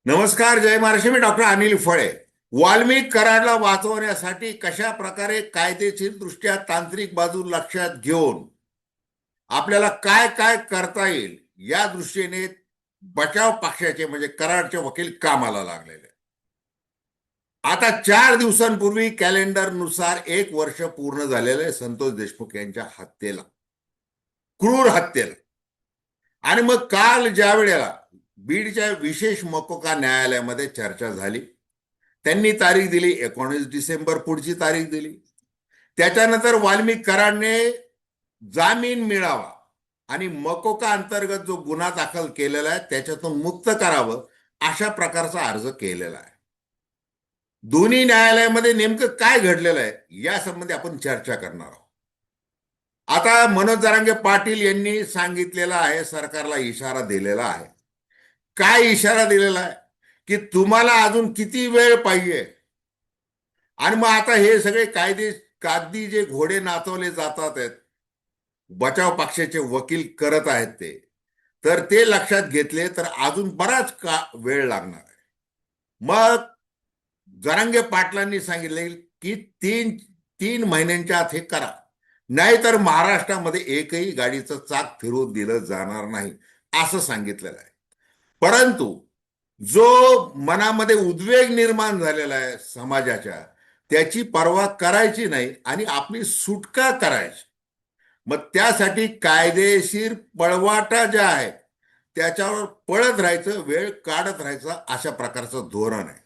नमस्कार, जय महाराष्ट्र. मी डॉक्टर अनिल फळे. वाल्मिक कराडला वाचवण्यासाठी कशा प्रकारे कायदेशीर दृष्ट्या तांत्रिक बाजू लक्षात घेऊन आपल्याला काय काय करता येईल या दृष्टीने बचाव पक्षाचे म्हणजे कराडचे वकील कामाला लागलेले. आता 4 दिवसांपूर्वी कॅलेंडरनुसार 1 वर्ष पूर्ण झालेलं आहे संतोष देशमुख यांच्या हत्येला, क्रूर हत्येला. आणि मग काल ज्या वेळेला बीडच्या विशेष मकोका न्यायालयामध्ये चर्चा झाली, त्यांनी तारीख दिली 19 डिसेंबर, पुढची तारीख दिली. त्याच्यानंतर वाल्मिक कराडने जामीन मिळावा आणि मकोका अंतर्गत जो गुन्हा दाखल केलेला आहे त्याच्यातून मुक्त करावं अशा प्रकारचा अर्ज केलेला आहे. दोन्ही न्यायालयामध्ये नेमकं काय घडलेलं आहे या संबंधी आपण चर्चा करणार आहोत. आता मनोज जरांगे पाटील यांनी सांगितलेला आहे, सरकारला इशारा दिलेला आहे. काय इशारा दिलेला आहे की तुम्हाला अजून किती वेळ पाहिजे. आणि मग आता हे सगळे कागदी जे घोडे नाचवले जातात आहेत, बचाव पक्षाचे वकील करत आहेत तर ते लक्षात घेतले तर अजून बराच वेळ लागणार आहे. मग जरांगे पाटलांनी सांगितले की तीन तीन महिन्यांच्या आत हे करा, नाहीतर महाराष्ट्रामध्ये एकही गाडीचं चाक फिरवून दिलं जाणार नाही असं सांगितलेलं आहे. परंतु जो मनामध्ये उद्वेग निर्माण झालेला आहे समाजाच्या, त्याची पर्वा करायची नाही आणि आपली सुटका करायची. मग त्यासाठी कायदेशीर पळवाटा ज्या आहेत त्याच्यावर पळत राहायचं, वेळ काढत राहायचं, अशा प्रकारचं धोरण आहे.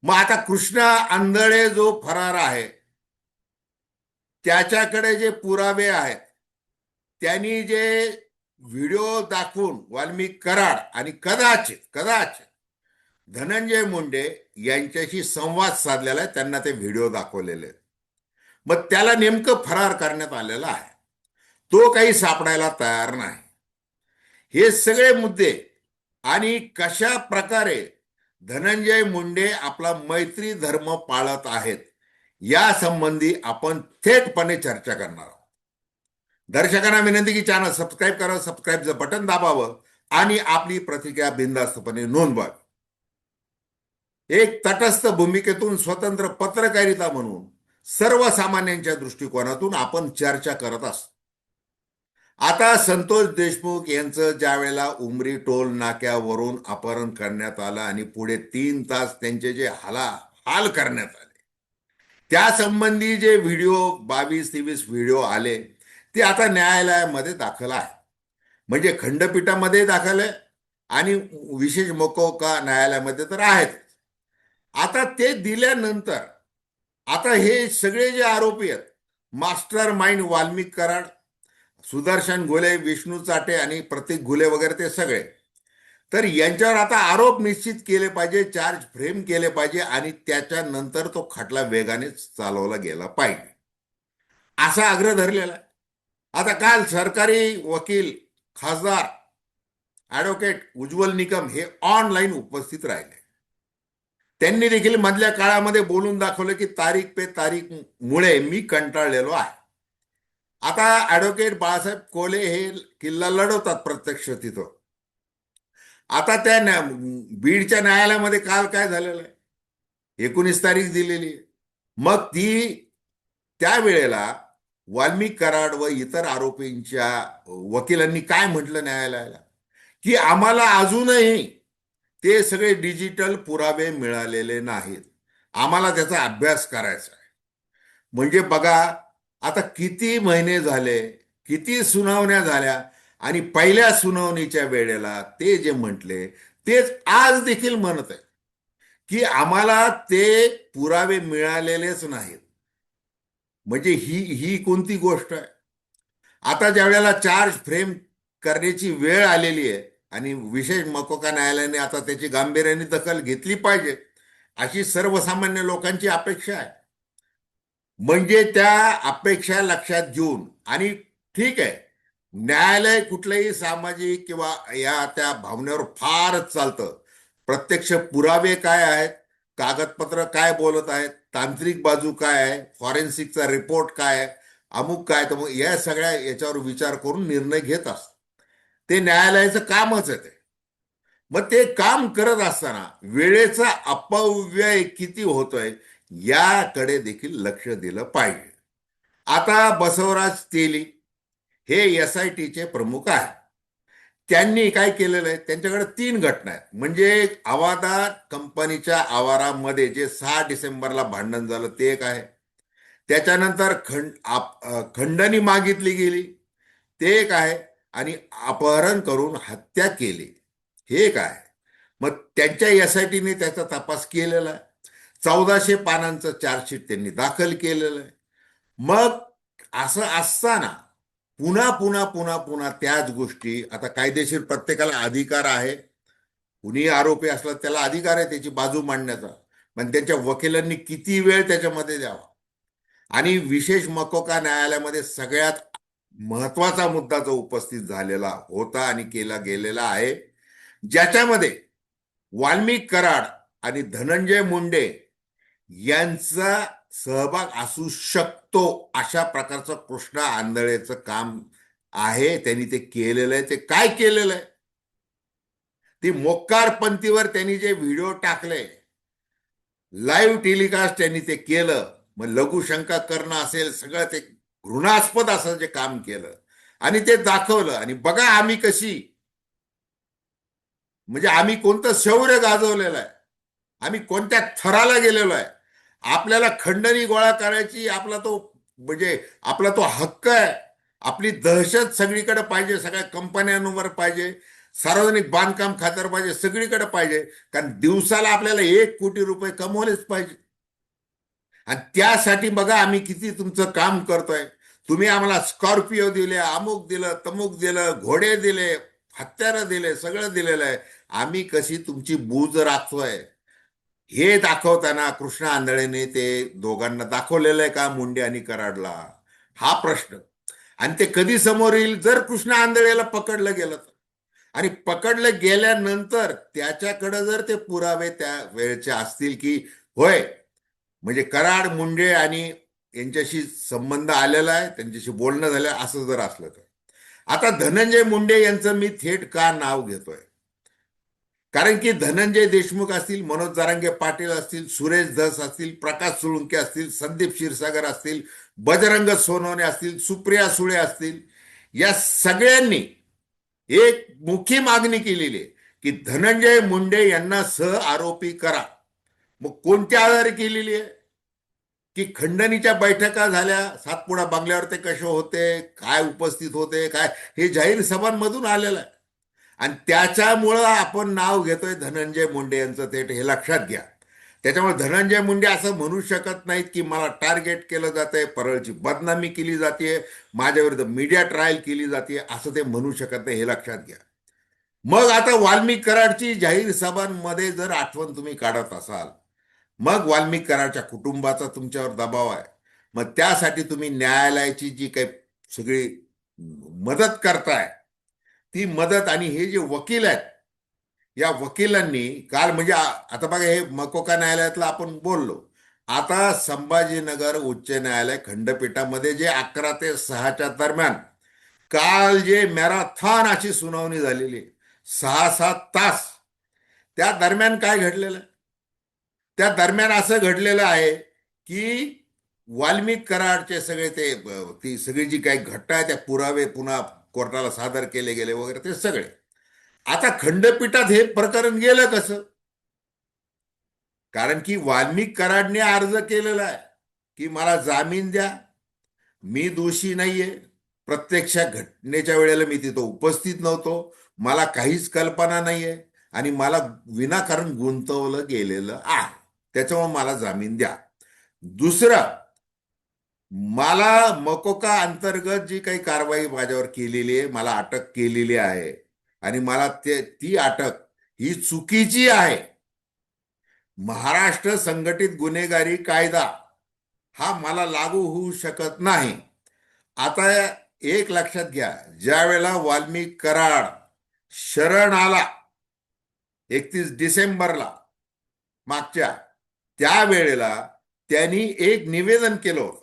मग आता कृष्णा आंधळे जो फरार आहे त्याच्याकडे जे पुरावे आहेत, त्यांनी जे व्हिडिओ दाखवून वाल्मिक कराड आणि कदाचित कदाचित धनंजय मुंडे यांच्याशी संवाद साधलेला आहे, त्यांना ते व्हिडिओ दाखवलेले आहेत. मग त्याला नेमकं फरार करण्यात आलेला आहे, तो काही सापडायला तयार नाही. हे सगळे मुद्दे आणि कशा प्रकारे धनंजय मुंडे आपला मैत्री धर्म पाळत आहेत या संबंधी आपण थेटपणे चर्चा करणार आहोत. दर्शकांना विनंती की चॅनल सबस्क्राईब करा, सबस्क्राईबचं बटन दाबावं आणि आपली प्रतिक्रिया बिनधास्तपणे नोंदवावी. एक तटस्थ भूमिकेतून स्वतंत्र पत्रकारिता म्हणून सर्वसामान्यांच्या दृष्टिकोनातून आपण चर्चा करत असतो. आता संतोष देशमुख यांचं ज्या वेळेला उमरी टोल नाक्यावरून अपहरण करण्यात आलं आणि पुढे 3 तास त्यांचे जे हाल करण्यात आले, त्या संबंधी जे व्हिडिओ 22-23 व्हिडिओ आले ते आता न्यायालयामध्ये दाखल आहे. म्हणजे खंडपीठामध्ये दाखल आहे आणि विशेष मकोका न्यायालयामध्ये तर आहेत. आता ते दिल्यानंतर आता हे सगळे जे आरोपी आहेत, मास्टर माइंड वाल्मिक कराड, सुदर्शन घुले, विष्णू चाटे आणि प्रतीक घुले वगैरे ते सगळे, तर यांच्यावर आता आरोप निश्चित केले पाहिजे, चार्ज फ्रेम केले पाहिजे आणि त्याच्यानंतर तो खटला वेगाने चालवला गेला पाहिजे असा आग्रह धरलेला आहे. आता काल सरकारी वकील खासदार ॲडव्होकेट उज्ज्वल निकम हे ऑनलाईन उपस्थित राहिले. त्यांनी देखील मधल्या काळामध्ये बोलून दाखवलं की तारीख पे तारीख मुळे मी कंटाळलेलो आहे. आता ॲडव्होकेट बाळासाहेब कोले हे किल्ला लढवतात प्रत्यक्ष तिथं. आता त्या बीडच्या न्यायालयामध्ये काल काय झालेलं आहे, 19 तारीख दिलेली आहे. मग ती त्यावेळेला वाल्मिक कराड व इतर आरोपींच्या वकिलांनी काय म्हटलं न्यायालयाला की आम्हाला अजूनही ते सगळे डिजिटल पुरावे मिळालेले नाहीत, आम्हाला त्याचा अभ्यास करायचा आहे. म्हणजे बघा, आता किती महिने झाले, किती सुनावण्या झाल्या आणि पहिल्या सुनावणीच्या वेळेला ते जे म्हटले तेच आज देखील म्हणत आहे की आम्हाला ते पुरावे मिळालेलेच नाहीत. म्हणजे ही ही कोणती गोष्ट आहे. आता ज्या वेळेला चार्ज फ्रेम करण्याची वेळ आलेली आहे आणि विशेष मकोका न्यायालयाने आता त्याची गांभीर्याने दखल घेतली पाहिजे अशी सर्वसामान्य लोकांची अपेक्षा आहे. म्हणजे त्या अपेक्षा लक्षात घेऊन, आणि ठीक आहे, न्यायालय कुठलंही सामाजिक किंवा या त्या भावनेवर फारच चालतं. प्रत्यक्ष पुरावे काय आहेत, कागदपत्र काय बोलत आहेत, तांत्रिक बाजू काय आहे, फॉरेन्सिकचा रिपोर्ट काय आहे, अमुक काय, तर मग या सगळ्या याच्यावर विचार करून निर्णय घेत असतात. ते न्यायालयाचं कामच आहे ते. मग ते काम करत असताना वेळेचा अपव्यय किती होतोय याकडे देखील लक्ष दिलं पाहिजे. आता बसवराज तेली हे SITचे प्रमुख आहेत. त्यांनी काय केलेलं आहे, त्यांच्याकडे 3 घटना आहेत. म्हणजे अवादा कंपनीच्या आवारामध्ये जे 6 डिसेंबरला भांडण झालं ते एक आहे. त्याच्यानंतर खंडणी मागितली गेली ते एक आहे. आणि अपहरण करून हत्या केली हे एक आहे. मग त्यांच्या SITने त्याचा तपास केलेला आहे. 1400 पानांचं चार्जशीट त्यांनी दाखल केलेलं आहे. मग असं असताना पुन्हा पुन्हा पुन्हा पुन्हा त्याच गोष्टी. आता कायदेशीर प्रत्येकाला अधिकार आहे. कुणी आरोपी असला त्याला अधिकार आहे त्याची बाजू मांडण्याचा. पण त्यांच्या वकिलांनी किती वेळ त्याच्यामध्ये द्यावा. आणि विशेष मकोका न्यायालयामध्ये सगळ्यात महत्वाचा मुद्दा जो उपस्थित झालेला होता आणि केला गेलेला आहे, ज्याच्यामध्ये वाल्मिक कराड आणि धनंजय मुंडे यांचा सहभाग असू शकतो अशा प्रकारचं कृष्णा आंधळेचं काम आहे. त्यांनी ते केलेलं आहे. ते काय केलेलं आहे, ती मोक्कारपंथीवर त्यांनी जे व्हिडिओ टाकले, लाईव्ह टेलिकास्ट त्यांनी ते केलं. मग लघुशंका करणं असेल, सगळं ते घृणास्पद असं जे काम केलं आणि ते दाखवलं. आणि बघा आम्ही कशी, म्हणजे आम्ही कोणतं शौर्य गाजवलेलं आहे, आम्ही कोणत्या थराला गेलेलो आहे. आपल्याला खंडणी गोळा करायची म्हणजे आपला तो हक्क आहे. आपली दहशत सगळीकडे पाहिजे, सगळ्या कंपन्यांवर पाहिजे, सार्वजनिक बांधकाम खात्यावर पाहिजे, सगळीकडे पाहिजे. कारण दिवसाला आपल्याला 1 कोटी रुपये कमवलेच पाहिजे. आणि त्यासाठी बघा आम्ही किती तुमचं काम करतोय. तुम्ही आम्हाला स्कॉर्पिओ दिले, अमुक दिलं, तमुक दिलं, घोडे दिले, हत्यारं दिले, सगळं दिलेलं आहे. आम्ही कशी तुमची बूज राखतोय हे दाखवताना कृष्णा आंधळेने ते दोघांना दाखवलेलं आहे का, मुंडे आणि कराडला, हा प्रश्न. आणि ते कधी समोर येईल, जर कृष्णा आंधळेला पकडलं गेलं तर. आणि पकडलं गेल्यानंतर त्याच्याकडे जर ते पुरावे त्या वेळचे असतील की होय, म्हणजे कराड, मुंडे आणि यांच्याशी संबंध आलेला आहे, त्यांच्याशी बोलणं झालं, असं जर असलं तर. आता धनंजय मुंडे यांचं मी थेट का नाव घेतोय, कारण की धनंजय देशमुख असतील, मनोज जरांगे पाटील असतील, सुरेश धस असतील, प्रकाश सोळुंके असतील, संदीप क्षीरसागर असतील, बजरंग सोनवणे असतील, सुप्रिया सुळे असतील, या सगळ्यांनी एक मुखी मागणी केलेली आहे की धनंजय मुंडे यांना सह आरोपी करा. मग कोणत्या आधारे केलेली आहे, की खंडणीच्या बैठका झाल्या, सातपुडा बंगल्यावर ते कसे होते, काय उपस्थित होते, काय, हे जाहीर सभांमधून आलेलं आहे. आणि त्याच्यामुळं आपण नाव घेतोय धनंजय मुंडे यांचं थेट, हे लक्षात घ्या. त्याच्यामुळे धनंजय मुंडे असं म्हणू शकत नाहीत की मला टार्गेट केलं जातंय, परळची बदनामी केली जाते, माझ्याविरुद्ध मीडिया ट्रायल केली जाते, असं ते म्हणू शकत नाही, हे लक्षात घ्या. मग आता वाल्मिक कराडची जाहीर सभांमध्ये जर आठवण तुम्ही काढत असाल, मग वाल्मिक कराडच्या कुटुंबाचा तुमच्यावर दबाव आहे. मग त्यासाठी तुम्ही न्यायालयाची जी काही सगळी मदत करताय, ती मदत, आणि हे जे वकील आहेत, या वकिलांनी काल, म्हणजे आता बघा, हे मकोका न्यायालयातलं आपण बोललो. आता संभाजीनगर उच्च न्यायालय खंडपीठामध्ये जे 11 ते 6च्या दरम्यान काल जे मॅरेथॉन अशी सुनावणी झालेली, 6-7 तास, त्या दरम्यान काय घडलेलं आहे, त्या दरम्यान असं घडलेलं आहे की वाल्मिक कराडचे सगळे ती सगळी जी काही घटना आहे, त्या पुरावे पुन्हा कोर्टाला सादर केले गेले वगैरे, ते सगळे. आता खंडपीठात हे प्रकरण गेलं कसं, कारण की वाल्मिक कराडने अर्ज केलेला आहे की मला जामीन द्या, मी दोषी नाहीये, प्रत्यक्ष घटनेच्या वेळेला मी तिथं उपस्थित नव्हतो, मला काहीच कल्पना नाहीये, आणि मला विनाकारण गुंतवलं गेलेलं आहे, त्याच्यामुळे मला जामीन द्या. दुसरं, मला मकोका अंतर्गत जी काही कारवाई माझ्यावर केलेली आहे, मला अटक केलेली आहे, आणि मला ती अटक ही चुकीची आहे. महाराष्ट्र संघटित गुन्हेगारी कायदा हा मला लागू होऊ शकत नाही. आता एक लक्षात घ्या, ज्या वेळेला वाल्मिक कराड शरण आला 31 डिसेंबरला मागच्या, त्यावेळेला त्यांनी एक निवेदन केलं होतं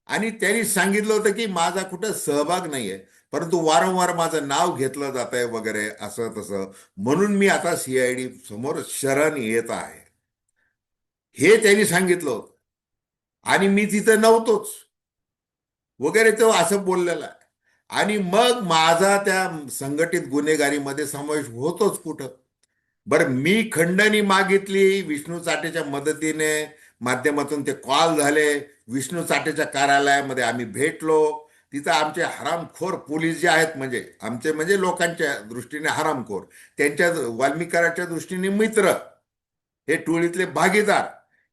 आणि त्यांनी सांगितलं होतं की माझा कुठं सहभाग नाहीये. परंतु वारंवार माझं नाव घेतलं जात आहे वगैरे असं तसं, म्हणून मी आता सीआयडी समोर शरण येत आहे, हे त्यांनी सांगितलं होतं. आणि मी तिथं नव्हतोच वगैरे, तो असं बोललेला आहे. आणि मग माझा त्या संघटित गुन्हेगारीमध्ये समावेश होतोच कुठं. बरं, मी खंडणी मागितली विष्णू चाटेच्या मदतीने, माध्यमातून ते कॉल झाले, विष्णू चाटेच्या कार्यालयामध्ये आम्ही भेटलो. तिथं आमचे हरामखोर पोलीस जे आहेत, म्हणजे लोकांच्या दृष्टीने हरामखोर, त्यांच्या वाल्मिकाराच्या दृष्टीने मित्र, हे टोळीतले भागीदार,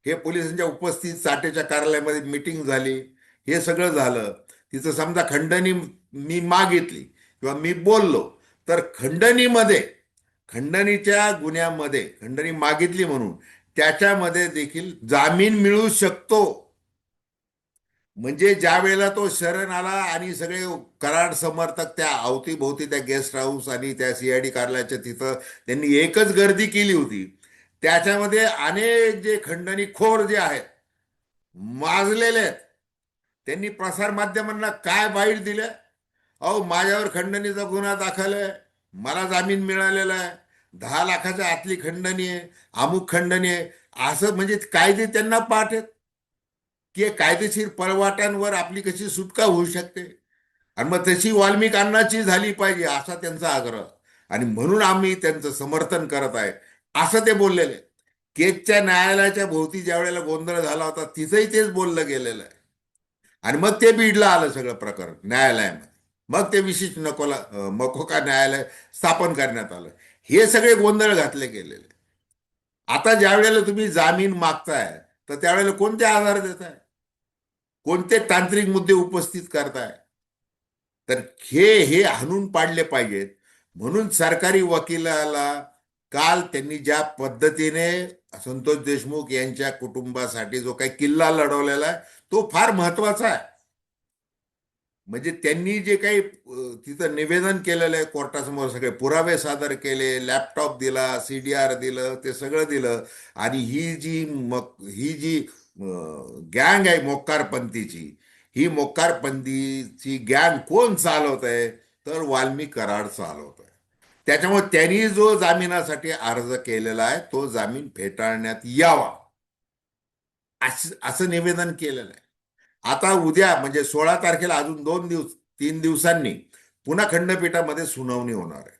हे पोलिसांच्या उपस्थित चाटेच्या कार्यालयामध्ये मीटिंग झाली. हे सगळं झालं. तिथं समजा खंडणी मी मागितली किंवा मी बोललो, तर खंडणीच्या गुन्ह्यामध्ये खंडणी मागितली म्हणून त्याच्यामध्ये देखील जामीन मिळू शकतो. म्हणजे ज्या वेळेला तो शरण आला आणि सगळे कराड समर्थक त्या अवतीभोवती त्या गेस्ट हाऊस आणि त्या सीआयडी कार्यालयाच्या तिथं त्यांनी एकच गर्दी केली होती, त्याच्यामध्ये अनेक जे खंडणीखोर जे आहेत, माजलेले आहेत, त्यांनी प्रसारमाध्यमांना काय बाईट दिल्या, अहो माझ्यावर खंडणीचा गुन्हा दाखल आहे, मला जामीन मिळालेला आहे, 10 लाखाच्या आतली खंडणी आहे, अमुक खंडणी आहे, असं. म्हणजे कायदे त्यांना पाठ आहेत की कायदेशीर पळवाटांवर आपली कशी सुटका होऊ शकते. आणि मग तशी वाल्मिक अण्णाची झाली पाहिजे असा त्यांचा आग्रह. आणि म्हणून आम्ही त्यांचं समर्थन करत आहे, असं ते बोललेले. केजच्या न्यायालयाच्या भोवती ज्या वेळेला गोंधळ झाला होता, तिथंही तेच बोललं गेलेलं आहे. आणि मग ते बीडला आलं सगळं प्रकरण न्यायालयामध्ये. मग ते विशेष मकोका न्यायालय स्थापन करण्यात आलं. हे सगळे गोंधळ घातले गेलेले. आता ज्या वेळेला तुम्ही जामीन मागताय, तर त्यावेळेला कोणते आधार देताय, कोणते तांत्रिक मुद्दे उपस्थित करताय, तर हे हाणून पाडले पाहिजेत. म्हणून सरकारी वकिलाला काल त्यांनी ज्या पद्धतीने संतोष देशमुख यांच्या कुटुंबासाठी जो काही किल्ला लढवलेला आहे, तो फार महत्वाचा आहे. म्हणजे त्यांनी जे काही तिथं निवेदन केलेलं आहे, कोर्टासमोर सगळे पुरावे सादर केले, लॅपटॉप दिला, सीडीआर दिलं, ते सगळं दिलं. आणि ही जी गँग आहे मोक्कारपंथीची, ही मोक्कारपंथीची गँग कोण चालवत आहे, तर वाल्मिक कराड चालवत आहे. त्याच्यामुळे त्यांनी जो जामिनासाठी अर्ज केलेला आहे, तो जामीन फेटाळण्यात यावा, असं निवेदन केलेलं आहे. आता उद्या म्हणजे 16 तारखेला अजून 3 दिवसांनी पुन्हा खंडपीठामध्ये सुनावणी होणार आहे.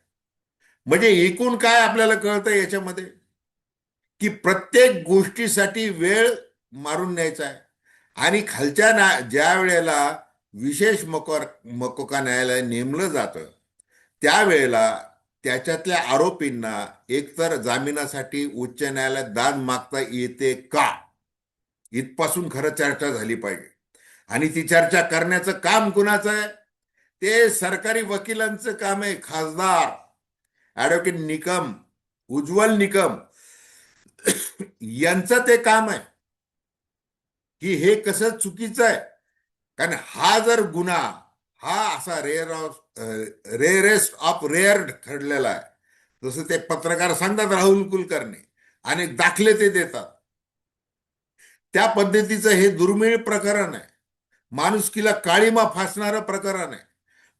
म्हणजे एकूण काय आपल्याला कळतं याच्यामध्ये, की प्रत्येक गोष्टीसाठी वेळ मारून न्यायचा आहे. आणि खालच्या ज्या वेळेला विशेष मकोका न्यायालय नेमलं जातं, त्यावेळेला त्याच्यातल्या आरोपींना एकतर जामिनासाठी उच्च न्यायालयात दाद मागता येते का, इथपासून खरं चर्चा झाली पाहिजे. आणि ती चर्चा करण्याचं काम कुणाचं आहे, ते सरकारी वकिलांचं काम आहे. खासदार ऍडव्होकेट निकम, उज्ज्वल निकम यांचं ते काम आहे की हे कसं चुकीचं आहे. कारण हा जर गुन्हा, हा असा रेअरेस्ट ऑफ रेअर ठरलेला आहे. जसं ते पत्रकार सांगतात राहुल कुलकर्णी, आणि दाखले ते देतात, त्या पद्धतीचं हे दुर्मिळ प्रकरण आहे. माणुसकीला काळीमा फासणारं प्रकरण आहे.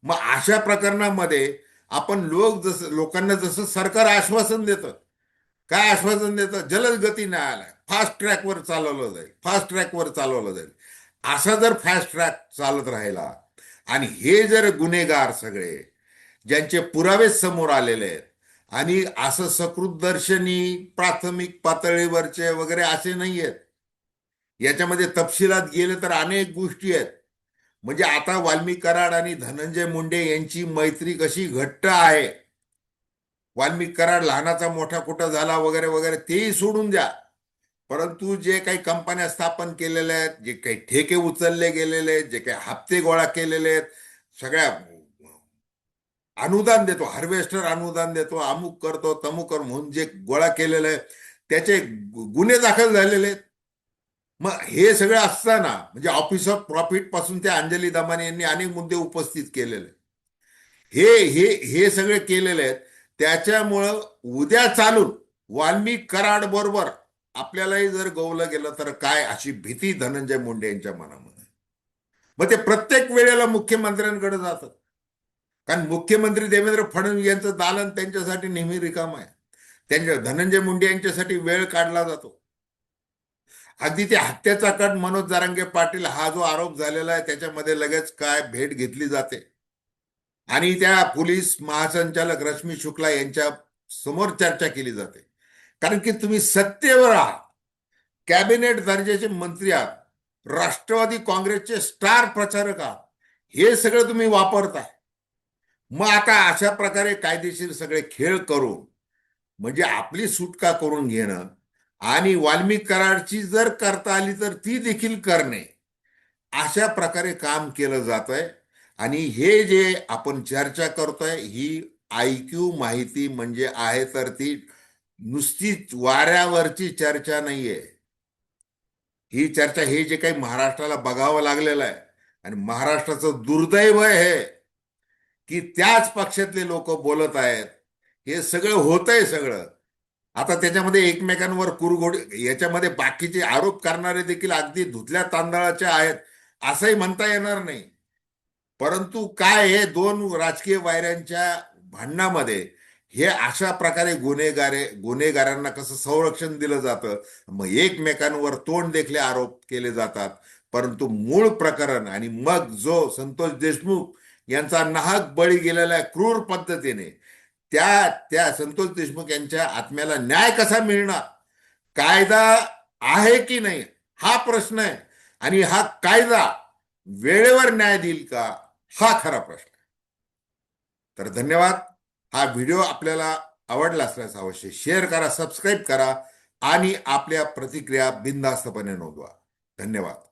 मग अशा प्रकरणामध्ये आपण लोकांना जसं सरकार आश्वासन देतं, काय आश्वासन देतं, जलद गती न्यायालय, फास्ट ट्रॅकवर चालवलं जाईल, फास्ट ट्रॅकवर चालवलं जाईल. असा जर फास्ट ट्रॅक चालत राहिला, आणि हे जर गुन्हेगार सगळे ज्यांचे पुरावे समोर आलेले आहेत, आणि असं सकृतदर्शनी प्राथमिक पातळीवरचे वगैरे असे नाही आहेत, याच्यामध्ये तपशिलात गेले तर अनेक गोष्टी आहेत. म्हणजे आता वाल्मिक कराड आणि धनंजय मुंडे यांची मैत्री कशी घट्ट आहे. वाल्मिक कराड लहानाचा मोठा कुठं झाला वगैरे वगैरे तेही सोडून द्या, परंतु जे काही कंपन्या स्थापन केलेल्या आहेत, जे काही ठेके उचलले गेलेले आहेत, जे काही हप्ते गोळा केलेले आहेत, सगळ्या अनुदान देतो, हार्वेस्टर अनुदान देतो, अमुक करतो तमुक कर म्हणून जे गोळा केलेलं आहे, त्याचे गुन्हे दाखल झालेले आहेत. मग हे सगळं असताना म्हणजे ऑफिस ऑफ प्रॉफिट पासून ते अंजली दमाने यांनी अनेक मुद्दे उपस्थित केलेले, हे हे हे सगळे केलेले आहेत. त्याच्यामुळं उद्या चालून वाल्मिक कराड बरोबर आपल्यालाही जर गवलं गेलं तर काय, अशी भीती धनंजय मुंडे यांच्या मनामध्ये. मग ते प्रत्येक वेळेला मुख्यमंत्र्यांकडे जातात. कारण मुख्यमंत्री देवेंद्र फडणवीस यांचं दालन त्यांच्यासाठी नेहमी रिकाम आहे. त्यांच्या धनंजय मुंडे यांच्यासाठी वेळ काढला जातो. अगदी ते हत्येचा कट मनोज जरांगे पाटील हा जो आरोप झालेला आहे त्याच्यामध्ये लगेच काय भेट घेतली जाते आणि त्या पोलीस महासंचालक रश्मी शुक्ला यांच्या समोर चर्चा केली जाते. कारण की तुम्ही सत्तेवर आहात, कॅबिनेट दर्जाचे मंत्री आहात, राष्ट्रवादी काँग्रेसचे स्टार प्रचारक आहात, हे सगळं तुम्ही वापरताय. मग आता अशा प्रकारे कायदेशीर सगळे खेळ करून म्हणजे आपली सुटका करून घेणं आणि वाल्मिक करारची जर करता आली तर ती देखील करणे, अशा प्रकारे काम केलं जात आहे. आणि हे जे आपण चर्चा करतोय ही आयक्यू माहिती म्हणजे आहे तर ती नुसतीच वाऱ्यावरची चर्चा नाहीये. ही चर्चा हे जे काही महाराष्ट्राला बघावं लागलेलं आहे आणि महाराष्ट्राचं दुर्दैव आहे की त्याच पक्षातले लोक बोलत आहेत. हे सगळं होतंय सगळं. आता त्याच्यामध्ये एकमेकांवर कुरघोड याच्यामध्ये बाकीचे आरोप करणारे देखील अगदी धुतल्या तांदळाचे आहेत असंही म्हणता येणार नाही. परंतु काय हे दोन राजकीय वायऱ्यांच्या भांडणामध्ये हे अशा प्रकारे गुन्हेगारांना कसं संरक्षण दिलं जातं, मग एकमेकांवर तोंड देखले आरोप केले जातात. परंतु मूळ प्रकरण आणि मग जो संतोष देशमुख यांचा नाहक बळी गेलेला आहे क्रूर पद्धतीने, त्या त्या संतोष देशमुख यांच्या आत्म्याला न्याय कसा मिळणार, कायदा आहे की नाही हा प्रश्न आहे. आणि हा कायदा वेळेवर न्याय देईल का हा खरा प्रश्न आहे. तर धन्यवाद. हा व्हिडिओ आपल्याला आवडला असल्यास अवश्य शेअर करा, सबस्क्राईब करा आणि आपल्या प्रतिक्रिया बिनधास्तपणे नोंदवा. धन्यवाद.